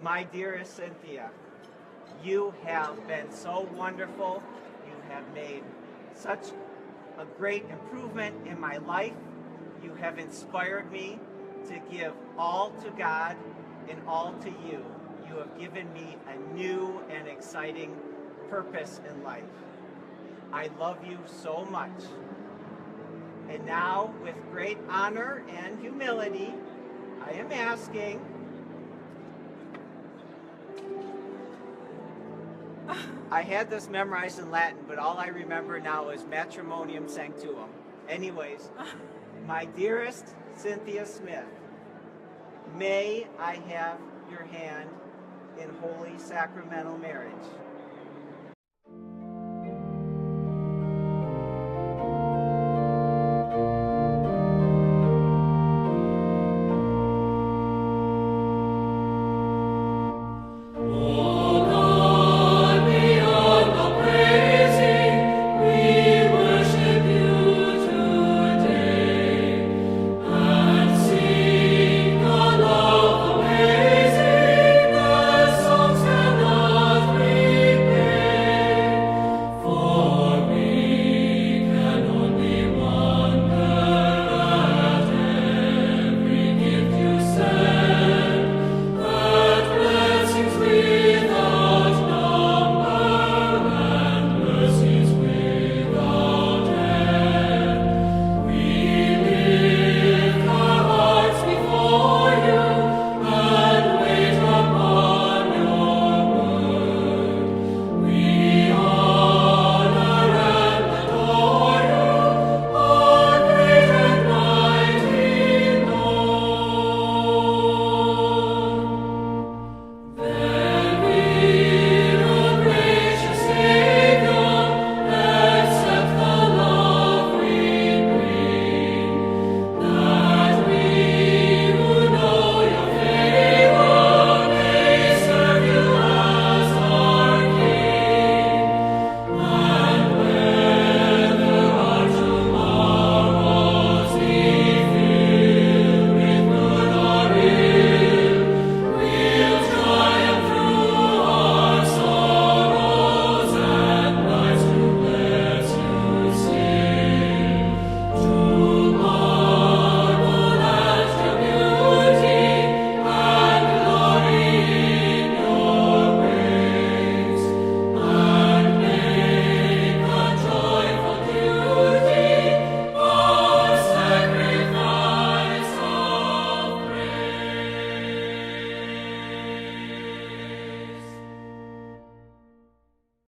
My dearest Cynthia, you have been so wonderful. You have made such a great improvement in my life. You have inspired me to give all to God and all to you. You have given me a new and exciting purpose in life. I love you so much. And now, with great honor and humility, I am asking I had this memorized in Latin, but all I remember now is matrimonium sanctuum. Anyways, my dearest Cynthia Smith, may I have your hand in holy sacramental marriage?